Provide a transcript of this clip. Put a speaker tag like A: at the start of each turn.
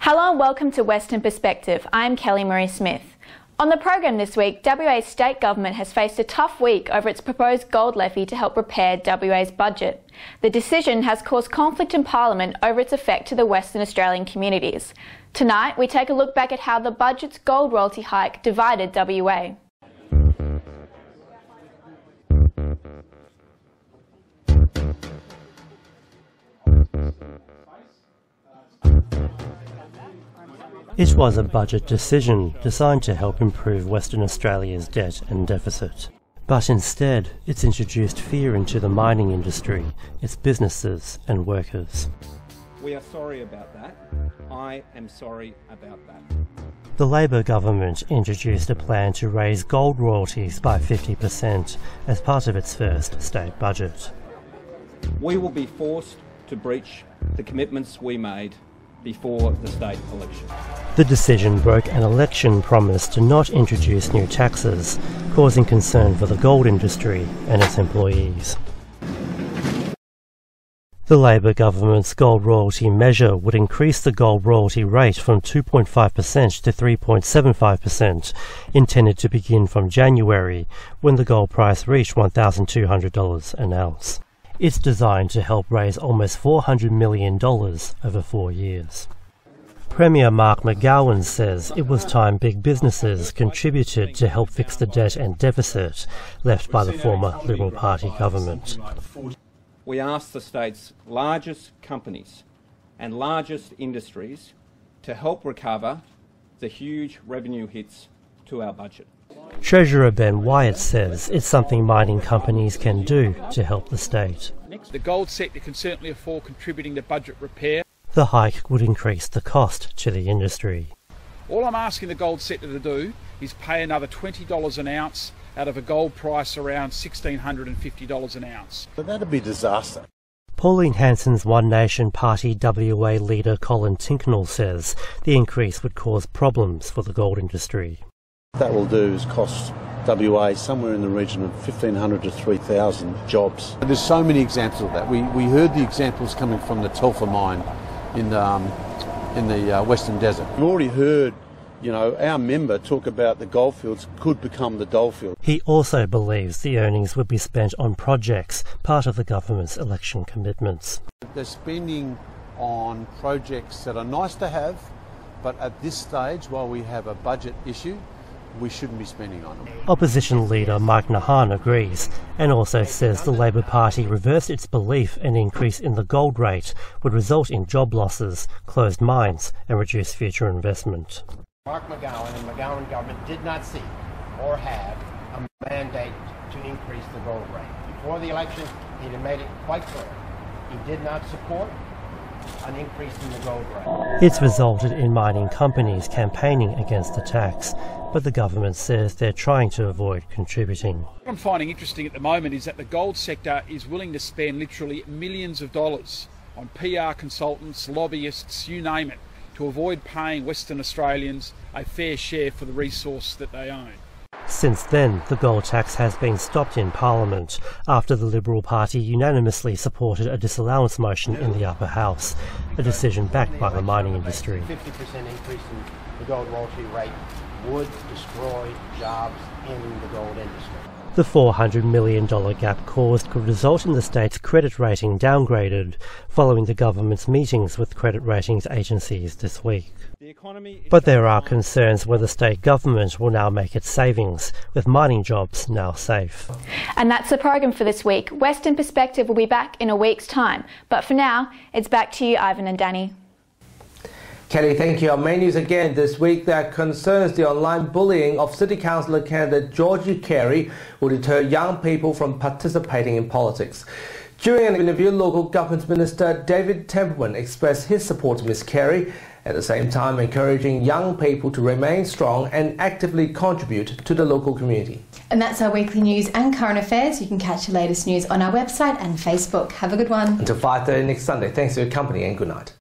A: Hello and welcome to Western Perspective. I'm Kelly Marie Smith. On the program this week, WA's state government has faced a tough week over its proposed gold levy to help repair WA's budget. The decision has caused conflict in Parliament over its effect to the Western Australian communities. Tonight, we take a look back at how the budget's gold royalty hike divided WA.
B: It was a budget decision designed to help improve Western Australia's debt and deficit. But instead, it's introduced fear into the mining industry, its businesses and workers.
C: We are sorry about that. I am sorry about that.
B: The Labor government introduced a plan to raise gold royalties by 50% as part of its first state budget.
C: We will be forced to breach the commitments we made before the state election.
B: The decision broke an election promise to not introduce new taxes, causing concern for the gold industry and its employees. The Labor government's gold royalty measure would increase the gold royalty rate from 2.5% to 3.75%, intended to begin from January, when the gold price reached $1,200 an ounce. It's designed to help raise almost $400 million over 4 years. Premier Mark McGowan says it was time big businesses contributed to help fix the debt and deficit left by the former Liberal Party government.
C: We asked the state's largest companies and largest industries to help recover the huge revenue hits to our budget.
B: Treasurer Ben Wyatt says it's something mining companies can do to help the state.
D: The gold sector can certainly afford contributing to budget repair.
B: The hike would increase the cost to the industry.
D: All I'm asking the gold sector to do is pay another $20 an ounce out of a gold price around $1,650 an ounce.
E: But that'd be disaster.
B: Pauline Hanson's One Nation Party WA leader Colin Tinknell says the increase would cause problems for the gold industry.
E: What that will do is cost WA somewhere in the region of 1,500 to 3,000 jobs.
F: There's so many examples of that. We heard the examples coming from the Telfer mine in the Western Desert.
E: We've already heard, our member talk about the goldfields could become the dolefield.
B: He also believes the earnings would be spent on projects, part of the government's election commitments.
F: They're spending on projects that are nice to have, but at this stage, while we have a budget issue, we shouldn't be spending on them.
B: Opposition leader Mike Nahan agrees and also says the Labor Party reversed its belief an increase in the gold rate would result in job losses, closed mines and reduced future investment.
G: Mark McGowan and McGowan government did not seek or have a mandate to increase the gold rate. Before the election, he had made it quite clear he did not support an increase in the gold rate.
B: It's resulted in mining companies campaigning against the tax, but the government says they're trying to avoid contributing.
D: What I'm finding interesting at the moment is that the gold sector is willing to spend literally millions of dollars on PR consultants, lobbyists, you name it, to avoid paying Western Australians a fair share for the resource that they own.
B: Since then, the gold tax has been stopped in Parliament after the Liberal Party unanimously supported a disallowance motion in the upper house, a decision backed by the mining industry.
G: 50% increase in the gold royalty rate would destroy jobs in the gold industry.
B: The $400 million gap caused could result in the state's credit rating downgraded following the government's meetings with credit ratings agencies this week. But there are concerns whether state government will now make its savings, with mining jobs now safe.
A: And that's the program for this week. Western Perspective will be back in a week's time. But for now, it's back to you, Ivan and Danny.
H: Kelly, thank you. Our main news again this week that concerns the online bullying of City Councillor candidate Georgie Carey will deter young people from participating in politics. During an interview, local government minister David Templeman expressed his support to Ms Carey, at the same time encouraging young people to remain strong and actively contribute to the local community.
I: And that's our weekly news and current affairs. You can catch the latest news on our website and Facebook. Have a good one.
H: Until 5:30 next Sunday. Thanks for your company and good night.